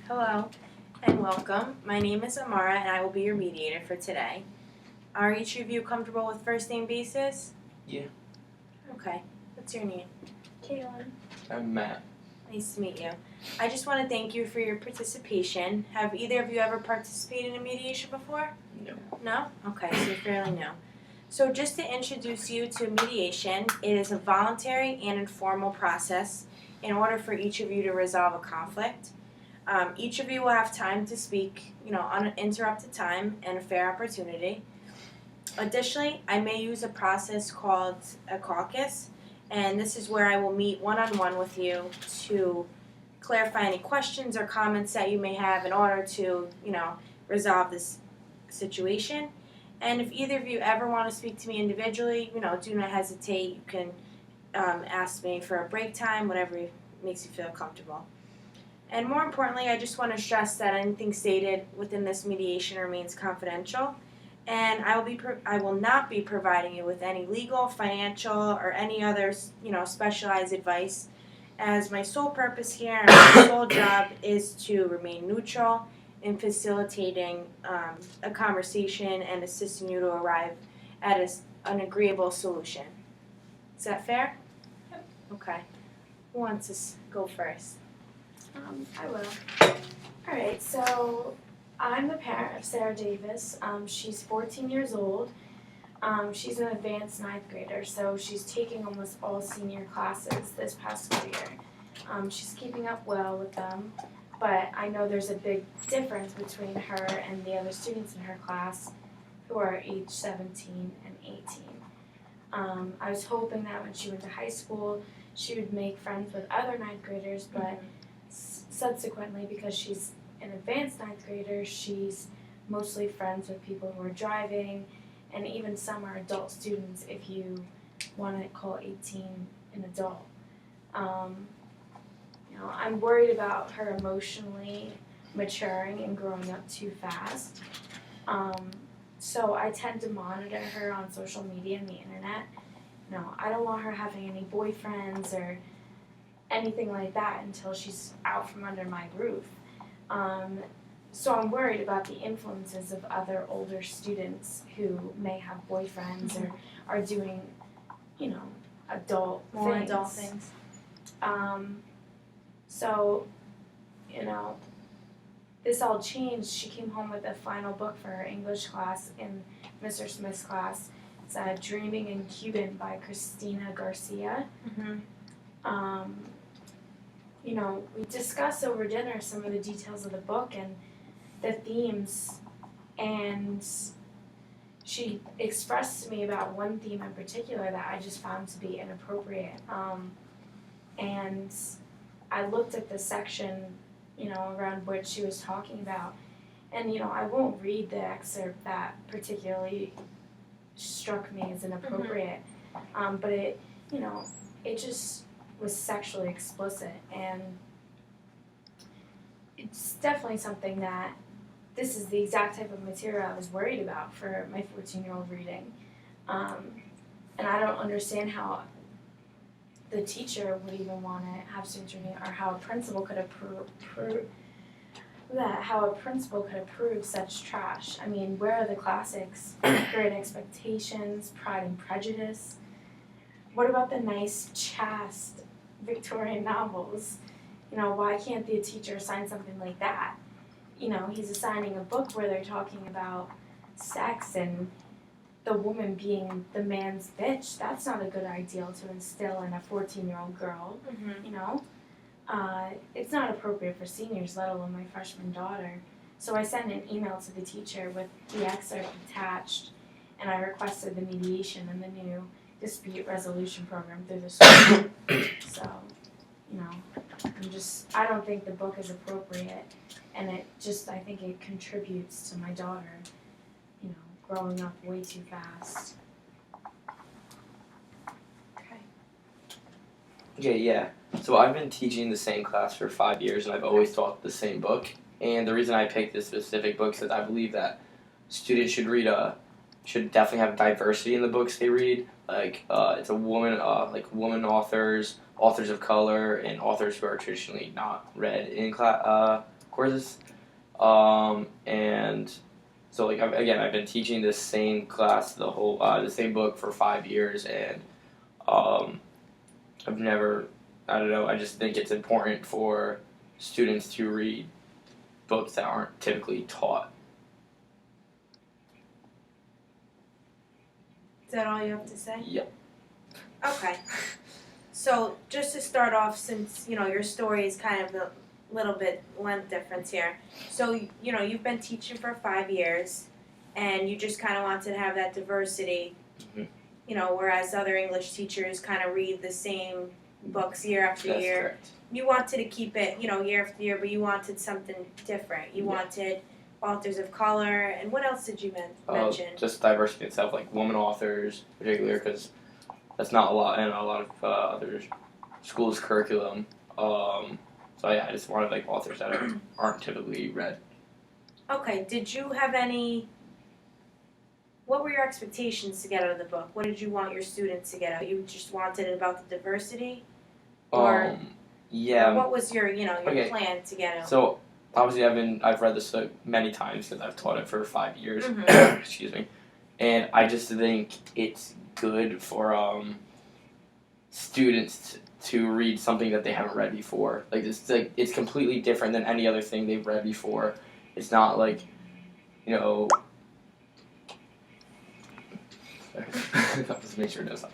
Hello and welcome. My name is Amara and I will be your mediator for today. Are each of you comfortable with first name basis? Yeah. Okay. What's your name? Kaylin. I'm Matt. Nice to meet you. I just want to thank you for your participation. Have either of you ever participated in mediation before? No. No? Okay, so you're fairly new. So just to introduce you to mediation, it is a voluntary and informal process in order for each of you to resolve a conflict. Each of you will have time to speak, uninterrupted time and a fair opportunity. Additionally, I may use a process called a caucus, and this is where I will meet one-on-one with you to clarify any questions or comments that you may have in order to, resolve this situation. And if either of you ever want to speak to me individually, do not hesitate. You can ask me for a break time, whatever makes you feel comfortable. And more importantly, I just want to stress that anything stated within this mediation remains confidential, and I will not be providing you with any legal, financial, or any other, specialized advice, as my sole purpose here and my sole job is to remain neutral in facilitating a conversation and assisting you to arrive at an agreeable solution. Is that fair? Yep. Okay. Who wants to go first? I will. Alright, so I'm the parent of Sarah Davis. She's 14 years old. She's an advanced ninth grader, so she's taking almost all senior classes this past school year. She's keeping up well with them, but I know there's a big difference between her and the other students in her class who are age 17 and 18. I was hoping that when she went to high school, she would make friends with other ninth graders, but subsequently, because she's an advanced ninth grader, she's mostly friends with people who are driving, and even some are adult students if you want to call 18 an adult. I'm worried about her emotionally maturing and growing up too fast. So I tend to monitor her on social media and the internet. I don't want her having any boyfriends or anything like that until she's out from under my roof. So I'm worried about the influences of other older students who may have boyfriends or are doing, More adult things. So, this all changed. She came home with a final book for her English class in Mr. Smith's class. It's Dreaming in Cuban by Christina Garcia. We discussed over dinner some of the details of the book and the themes, and she expressed to me about one theme in particular that I just found to be inappropriate. And I looked at the section, around which she was talking about, and, I won't read the excerpt that particularly struck me as inappropriate, but it just was sexually explicit, and it's definitely something that this is the exact type of material I was worried about for my 14-year-old reading. And I don't understand how the teacher would even want to have students reading, or how a principal could approve such trash. I mean, where are the classics? Great Expectations, Pride and Prejudice. What about the nice, chaste Victorian novels? Why can't the teacher assign something like that? He's assigning a book where they're talking about sex and the woman being the man's bitch. That's not a good ideal to instill in a 14-year-old girl, It's not appropriate for seniors, let alone my freshman daughter. So I sent an email to the teacher with the excerpt attached, and I requested the mediation and the new dispute resolution program through the school. So, I don't think the book is appropriate, and I think it contributes to my daughter, growing up way too fast. Okay. Okay, yeah. So I've been teaching the same class for 5 years, and I've always taught the same book. And the reason I picked this specific book is that I believe that students should definitely have diversity in the books they read. It's a woman, woman authors of color, and authors who are traditionally not read in courses, and so like I've been teaching this same class the same book for 5 years, and I've never, I don't know, I just think it's important for students to read books that aren't typically taught. Is that all you have to say? Yep. Okay. So just to start off, since your story is kind of a little bit length difference here. So you've been teaching for 5 years, and you just kind of wanted to have that diversity. Mhm. Whereas other English teachers kind of read the same books year after That's year. correct. You wanted to keep it, year after year, but you wanted something different. You wanted authors of color, and what else did you mention? Just diversity itself, like women authors, particularly because that's not a lot in a lot of other schools' curriculum. So yeah, I just wanted like authors that aren't typically read. Okay, did you have what were your expectations to get out of the book? What did you want your students to get out? You just wanted it about the diversity? Or, Yeah. or what was your Okay. plan to get out? So obviously I've read this many times because I've taught it for 5 years. Mhm. Excuse me, and I just think it's good for students to read something that they haven't read before. It's completely different than any other thing they've read before. It's not like Just make sure it does.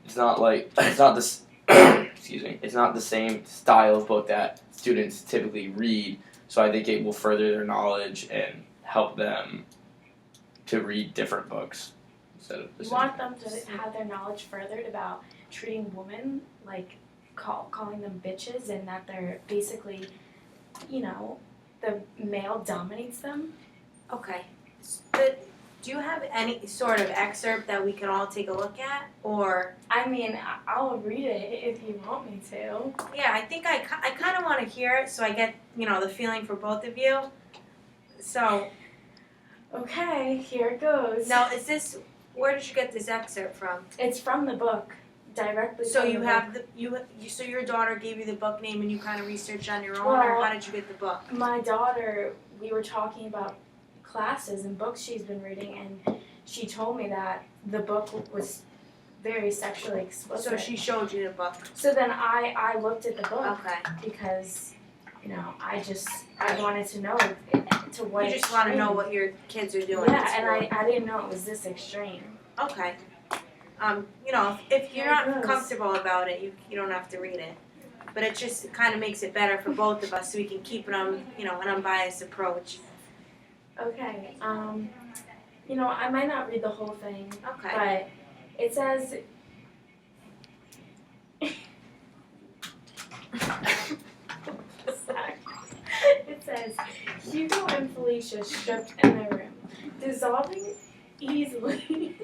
It's not this. Excuse me. It's not the same style of book that students typically read. So I think it will further their knowledge and help them to read different books instead of the You same. want them to have their knowledge furthered about treating women like calling them bitches, and that they're basically, the male dominates them. Okay. But do you have any sort of excerpt that we can all take a look at? Or, I mean, I'll read it if you want me to. yeah, I think I kind of want to hear it so I get, the feeling for both of you. So, Okay, here it goes. now where did you get this excerpt from? It's from the book, directly So from you the have book. so your daughter gave you the book name and you kind of researched on your own, or Well, how did you get the book? My daughter, we were talking about classes and books she's been reading, and she told me that the book was very sexually explicit. So she showed you the book. So then I looked at the book Okay. because, I wanted to know to what You just want to extreme. know what your kids are doing. Yeah, at and school. I didn't know it was this extreme. Okay. If you're Here it not goes. comfortable about it, you don't have to read it. But it just kind of makes it better for both of us, so we can keep it on, an unbiased approach. Okay, I might not read the whole thing, Okay. but it says. It says, Hugo and Felicia stripped in their room, dissolving easily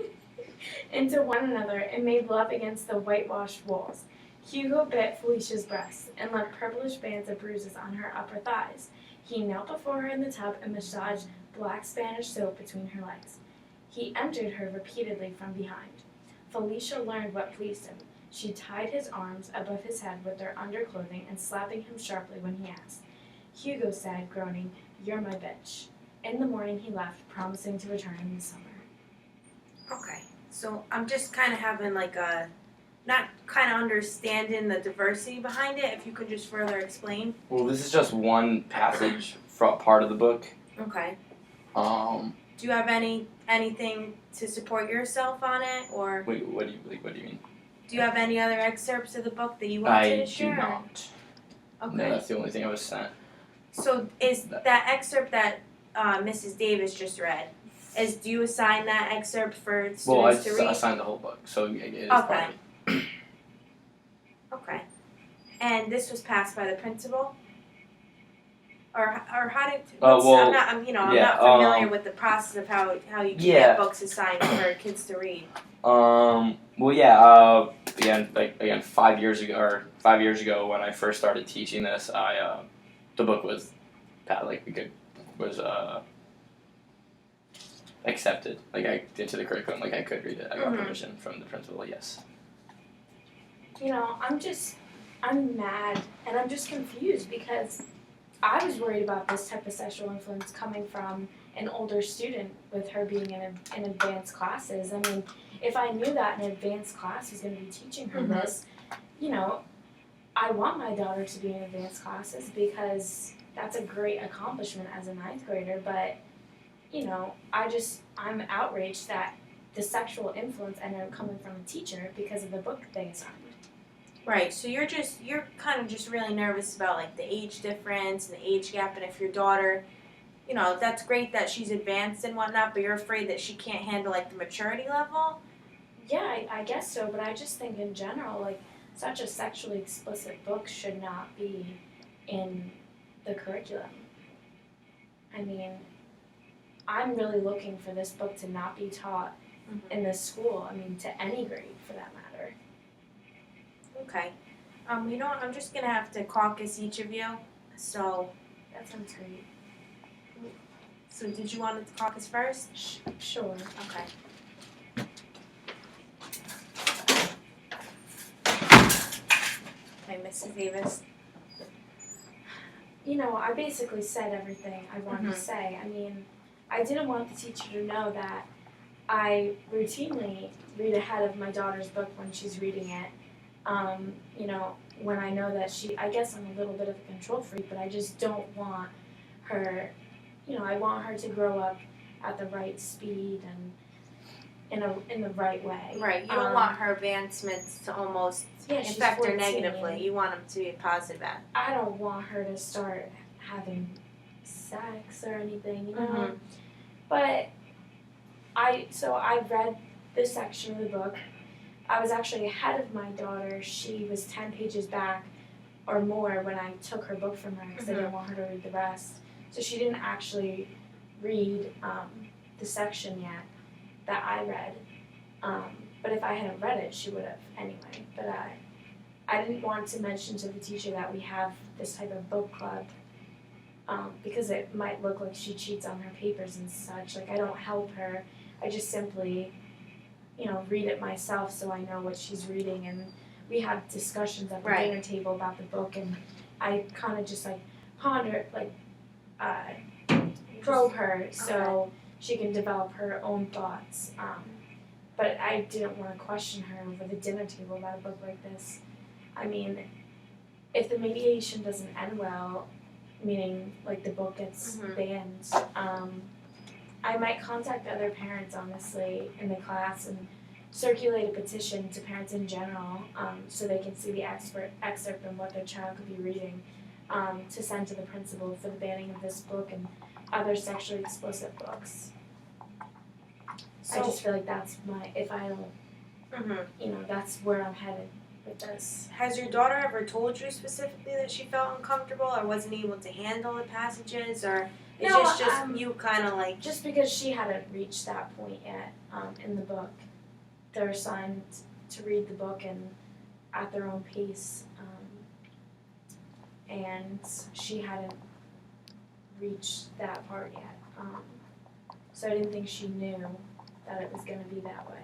into one another and made love against the whitewashed walls. Hugo bit Felicia's breasts and left purplish bands of bruises on her upper thighs. He knelt before her in the tub and massaged black Spanish soap between her legs. He entered her repeatedly from behind. Felicia learned what pleased him. She tied his arms above his head with their underclothing and slapping him sharply when he asked. Hugo said, groaning, "You're my bitch." In the morning he left, promising to return in the summer. Okay. So I'm just kind of having not kind of understanding the diversity behind it. If you could just further explain. Well, this is just one passage from part of the book. Okay. Um, Do you have anything to support yourself on it, or wait, what do you mean? do you have any other excerpts of the book that you wanted I to do share? not. Okay. No, that's the only thing I was sent. So is that excerpt that Mrs. Davis just read? Do you assign that excerpt for students Well, I to read? assigned the whole book, so it is Okay. part of it. Okay. And this was passed by the principal? Or how did? well, I'm yeah, not familiar with the process of how you can Yeah. get books assigned for kids to read. Well, yeah. Again, 5 years ago, when I first started teaching this, the book was accepted. Into the curriculum. I could read it. I got permission from the principal. Yes. I'm mad and I'm just confused because I was worried about this type of sexual influence coming from an older student with her being in advanced classes. I mean, if I knew that an advanced class was going to be teaching her this, you know, I want my daughter to be in advanced classes because that's a great accomplishment as a ninth grader, but, you know, I'm outraged that the sexual influence ended up coming from a teacher because of the book they assigned. Right, so you're kind of just really nervous about like the age difference and the age gap, and if your daughter, you know, that's great that she's advanced and whatnot, but you're afraid that she can't handle like the maturity level? Yeah, I guess so, but I just think in general, like, such a sexually explicit book should not be in the curriculum. I mean, I'm really looking for this book to not be taught in this school, I mean, to any grade for that matter. Okay. You know what, I'm just gonna have to caucus each of you, so, That sounds great. so did you want to caucus first? Sure. Okay. Okay, Mrs. Davis. You know, I basically said everything I wanted to say. I mean, I didn't want the teacher to know that I routinely read ahead of my daughter's book when she's reading it. You know, when I know that I guess I'm a little bit of a control freak, but I just don't want her, you know, I want her to grow up at the right speed and in the right way. Right, you don't want her advancements to almost she's affect her 14. negatively. You want them to be positive. I don't want her to start having sex or anything, you know. But I read this section of the book. I was actually ahead of my daughter. She was 10 pages back or more when I took her book from her because I didn't want her to read the rest. So she didn't actually read the section yet that I read. But if I hadn't read it, she would have anyway. But I didn't want to mention to the teacher that we have this type of book club because it might look like she cheats on her papers and such. Like, I don't help her. I just simply, you know, read it myself so I know what she's reading. And we have discussions at the dinner table about the book, and I kind of just, like, ponder, like, probe her so she can develop her own thoughts. But I didn't want to question her over the dinner table about a book like this. I mean, if the mediation doesn't end well, meaning like the book gets banned, I might contact other parents, honestly, in the class and circulate a petition to parents in general so they can see the excerpt and what their child could be reading to send to the principal for the banning of this book and other sexually explicit books. So I just feel like that's if I don't, you know, that's where I'm headed with this. Has your daughter ever told you specifically that she felt uncomfortable or wasn't able to handle the passages, or is this just you kind of like... Just because she hadn't reached that point yet in the book. They're assigned to read the book and at their own pace, and she hadn't reached that part yet. So I didn't think she knew that it was going to be that way.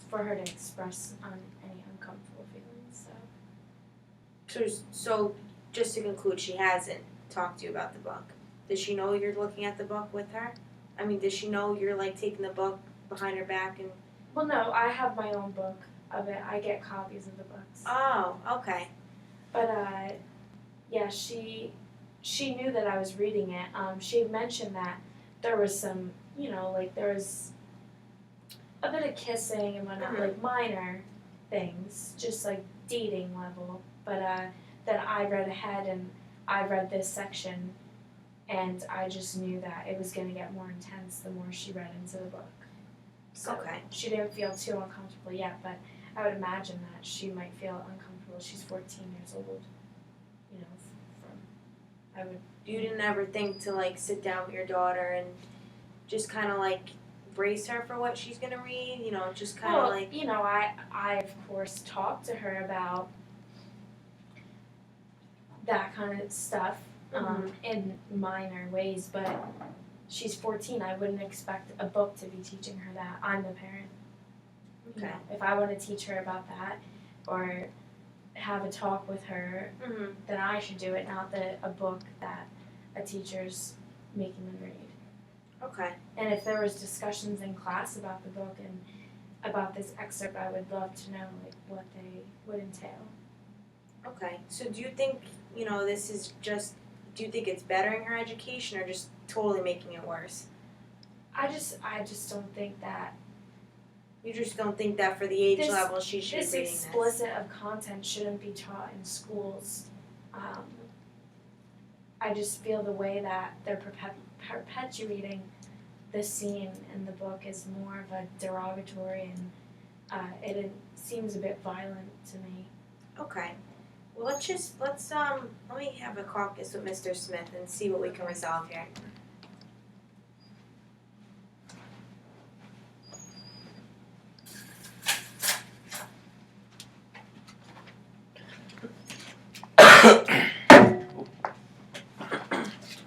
For her to express any uncomfortable feelings. So just to conclude, she hasn't talked to you about the book. Does she know you're looking at the book with her? I mean, does she know you're like taking the book behind her back and... Well, no, I have my own book of it. I get copies of the books. Oh, okay. But yeah, she knew that I was reading it. She had mentioned that there was some, you know, like there was a bit of kissing and whatnot, like minor things, just like dating level. But then I read ahead and I read this section, and I just knew that it was going to get more intense the more she read into the book. So she didn't feel too uncomfortable yet, but I would imagine that she might feel uncomfortable. She's 14 years old, you know. You didn't ever think to like sit down with your daughter and just kind of like brace her for what she's gonna read, you know, just kind of like... you know, I of course talked to her about that kind of stuff in minor ways, but she's 14. I wouldn't expect a book to be teaching her that. I'm the parent. You know, if I want to teach her about that or have a talk with her, Mm-hmm. then I should do it, not a book that a teacher's making them read. Okay. And if there was discussions in class about the book and about this excerpt, I would love to know like what they would entail. Okay. So do you think, this is just, do you think it's bettering her education or just totally making it worse? I just don't think that You just don't think that for the age This- level she should this be reading explicit of content shouldn't be taught in schools. I just feel the way that they're perpetuating the scene in the book is more of a derogatory and it seems a bit violent to me. Okay. Well, let me have a caucus with Mr. Smith and see what we can resolve here.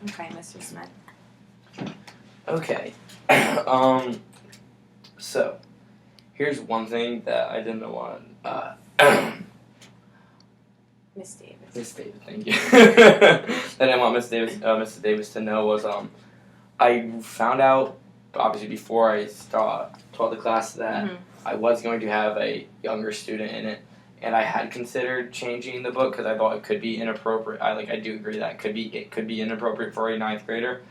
Okay, Mr. Smith. Okay. So, here's one thing that I didn't want. Miss Davis. Miss Davis, thank you. That I didn't want Mrs. Davis to know was I found out obviously before I taught the class that Mhm. I was going to have a younger student in it, and I had considered changing the book because I thought it could be inappropriate. I do agree that it could be inappropriate for a ninth grader,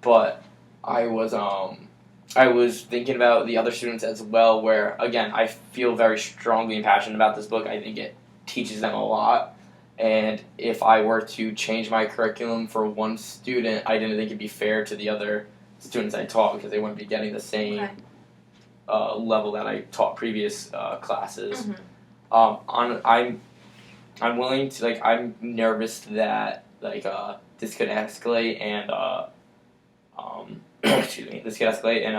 but I was thinking about the other students as well. Where again, I feel very strongly and passionate about this book. I think it teaches them a lot, and if I were to change my curriculum for one student, I didn't think it'd be fair to the other students I taught because they wouldn't be getting the same Okay. level that I taught previous classes. Mhm. I'm willing to I'm nervous that this could escalate and excuse me, this could escalate and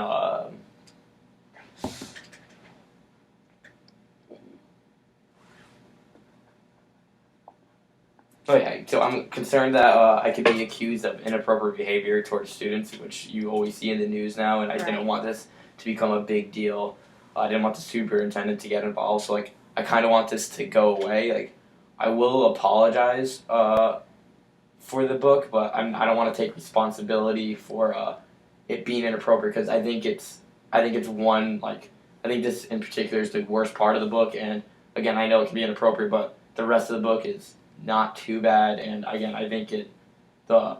oh yeah, so I'm concerned that I could be accused of inappropriate behavior towards students, which you always see in the news now, and I Right. didn't want this to become a big deal. I didn't want the superintendent to get involved, so I kind of want this to go away. I will apologize for the book, but I don't want to take responsibility for it being inappropriate because I think it's one I think this in particular is the worst part of the book, and again I know it can be inappropriate, but the rest of the book is not too bad, and again I think the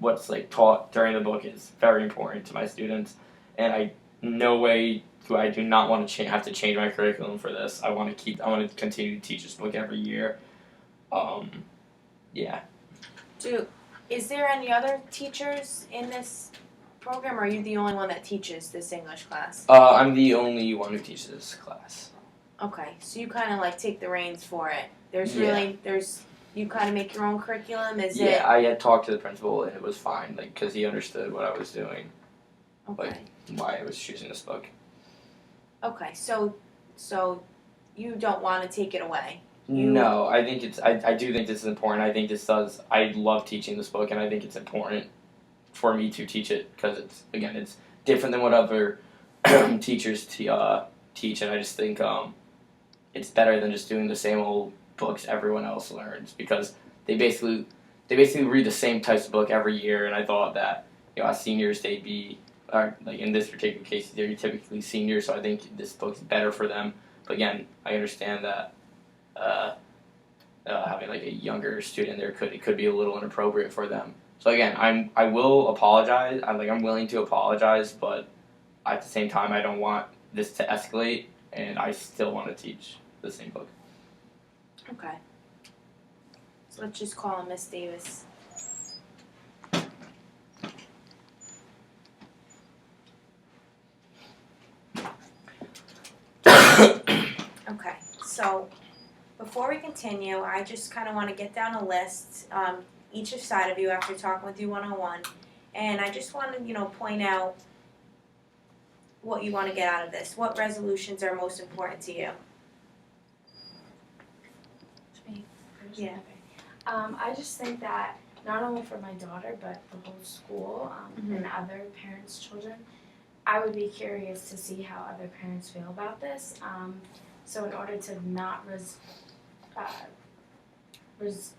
what's taught during the book is very important to my students, and I do not want to have to change my curriculum for this. I want to continue to teach this book every year. Yeah. Is there any other teachers in this program, or are you the only one that teaches this English class? I'm the only one who teaches this class. Okay, so you kind of take the reins for it. You kind of make your own curriculum. I had talked to the principal and it was fine, because he understood what I was doing, Okay. why I was choosing this book. Okay, so you don't want to take it away. No, I think I do think this is important. I love teaching this book, and I think it's important for me to teach it because it's different than what other teachers teach, and I just think it's better than just doing the same old books everyone else learns because they basically read the same types of book every year, and I thought that as seniors they'd be in this particular case they're typically seniors, so I think this book's better for them. But again, I understand that having a younger student there could be a little inappropriate for them. So again, I will apologize. I'm willing to apologize, but at the same time, I don't want this to escalate, and I still want to teach the same book. Okay. So let's just call him Miss Davis. Okay, so before we continue, I just kind of want to get down a list, each side of you after talking with you one-on-one, and I just want to, point out what you want to get out of this. What resolutions are most important to you? Yeah. I just think that not only for my daughter but the whole school and other parents' children, I would be curious to see how other parents feel about this. So in order to not res-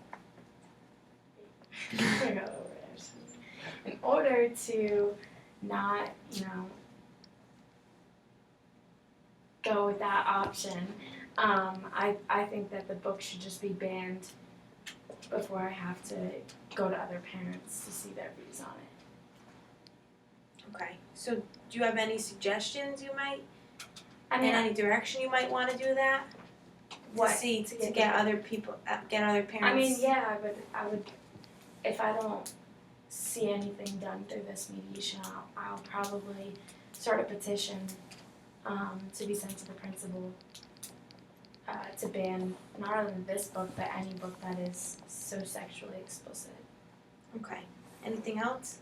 in order to not, go with that option, I think that the book should just be banned before I have to go to other parents to see their views on it. Okay. So do you have any suggestions you might, I mean, in any direction you might want to do that? what? To get other people, get other parents. I mean, yeah, I would, if I don't see anything done through this mediation, I'll probably start a petition to be sent to the principal to ban not only this book but any book that is so sexually explicit. Okay. Anything else?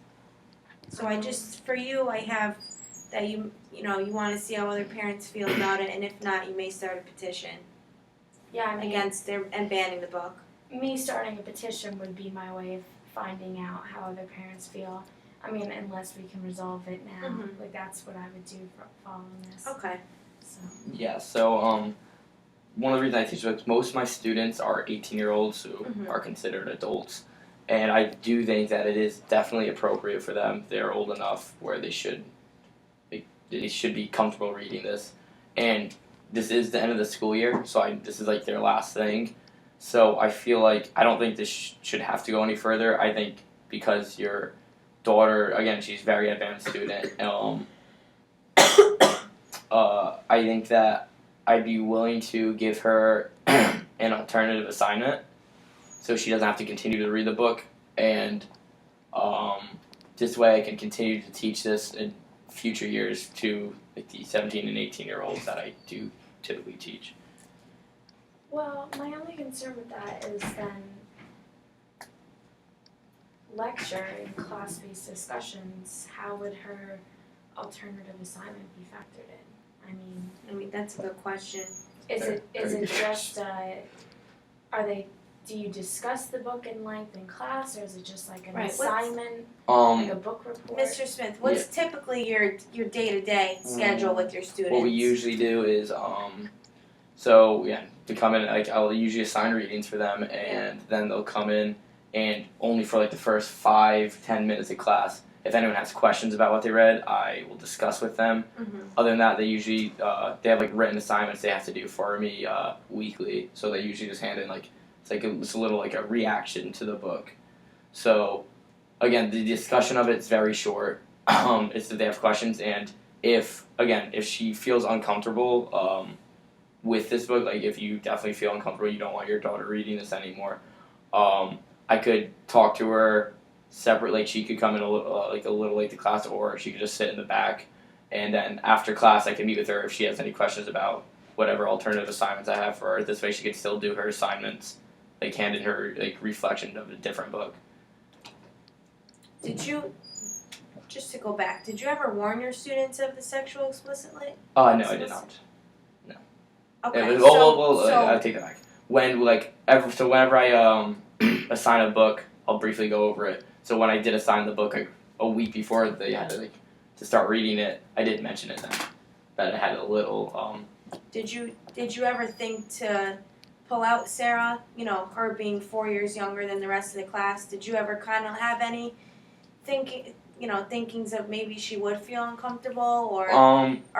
So I just, for you, I have that you want to see how other parents feel about it, and if not, you may start a petition Yeah, I mean, against and banning the book. me starting a petition would be my way of finding out how other parents feel. I mean, unless we can resolve it now, Mhm. like that's what I would do for following this. Okay. So. Yeah, so one of the reasons I teach books, most of my students are 18-year-olds who Mhm. are considered adults. And I do think that it is definitely appropriate for them. They're old enough where they should be comfortable reading this. And this is the end of the school year, so this is like their last thing. So I feel like I don't think this should have to go any further. I think because your daughter, again, she's a very advanced student. I think that I'd be willing to give her an alternative assignment so she doesn't have to continue to read the book, and this way I can continue to teach this in future years to like the 17 and 18-year-olds that I do typically teach. Well, my only concern with that is then lecture and class-based discussions, how would her alternative assignment be factored in? I mean that's a good question. Is Very, it very good. just do you discuss the book in length in class, or is it just like an Right, what's- assignment, like a Um, book report? Mr. Smith, what's typically your day-to-day schedule with your students? what we usually do is so yeah, to come in, like I'll usually assign readings for them, and then they'll come in, and only for like the first 5-10 minutes of class, if anyone has questions about what they read, I will discuss with them. Mhm. Other than that, they usually they have like written assignments they have to do for me weekly, so they usually just hand in like it's a little like a reaction to the book. So again, the discussion of it's very short. It's that they have questions, and if she feels uncomfortable with this book, like if you definitely feel uncomfortable, you don't want your daughter reading this anymore, I could talk to her separately. Like she could come in a little late to class, or she could just sit in the back, and then after class I can meet with her if she has any questions about whatever alternative assignments I have for her. This way she could still do her assignments, like hand in her like reflection of a different book. Did you, just to go back, did you ever warn your students of the sexual explicitly? No, I did not. Okay, It was, so I take that back. Whenever I assign a book, I'll briefly go over it. So when I did assign the book a week before they had to start reading it, I did mention it then, that it had a little. Did you ever think to pull out Sarah? You know, her being 4 years younger than the rest of the class. Did you ever kind of have any thinkings of maybe she would feel uncomfortable, or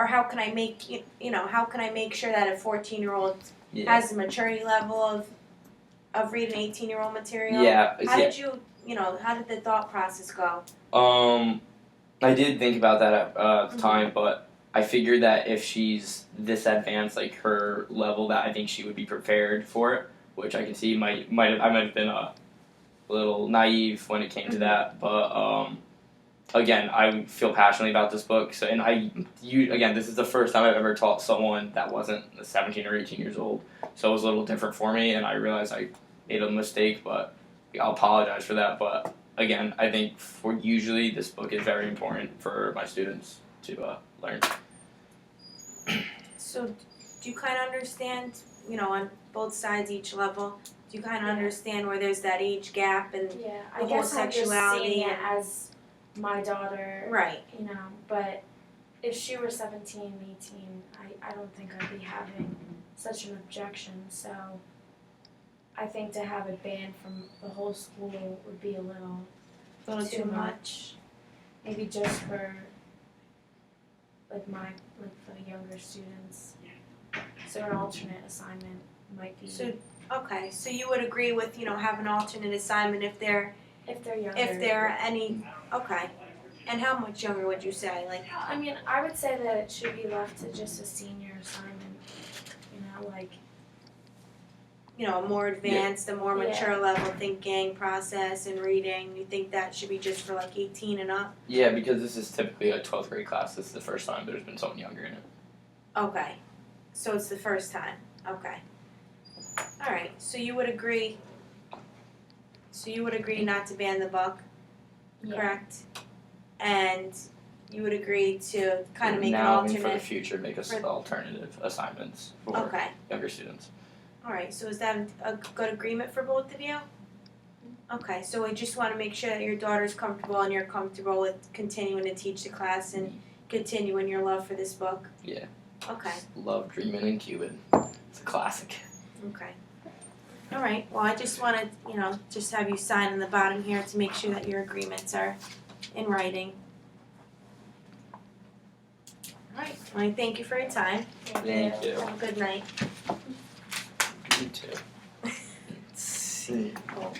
how can I make how can I make sure that a 14-year-old has the maturity level of reading 18-year-old material? Yeah. How did you how did the thought process go? I did think about that at the time, but I figured that if she's this advanced, like her level, that I think she would be prepared for it, which I can see I might have been a little naive when it came to that, but again, I feel passionately about this book, so this is the first time I've ever taught someone that wasn't 17 or 18 years old, so it was a little different for me, and I realized I made a mistake, but I'll apologize for that. But again, I think usually this book is very important for my students to learn. So, do you kind of understand, on both sides, each level, do you kind of understand where there's that age gap and Yeah, the I whole guess I'm just sexuality seeing it and- as my daughter, right? But if she were 17, 18, I don't think I'd be having such an objection. So I think to have it banned from the whole school would be a little too much. maybe just for like for the younger students. So an alternate assignment might be So okay, so you would agree with have an alternate assignment if they're younger. any okay, and how much younger would you say like? I mean, I would say that it should be left to just a senior assignment. Like A more advanced, a more Yeah. mature level thinking process and reading. You think that should be just for like 18 and up? Yeah, because this is typically a 12th grade class. This is the first time there's been someone younger in it. Okay, so it's the first time. Okay, all right. So you would agree. So you would agree not to ban the book, correct? And you would agree to kind of make an now and alternate. for the future, make us alternative assignments for Okay. younger students. All right. So is that a good agreement for both of you? Okay. So I just want to make sure that your daughter's comfortable and you're comfortable with continuing to teach the class and continuing your love for this book. Yeah. Okay. Love Dreamin' in Cuban. It's a classic. Okay. All right. Well, I just want to, just have you sign on the bottom here to make sure that your agreements are in writing. All right. Well, I thank you for your time. Thank you. Have a good night. You too. See. Cool.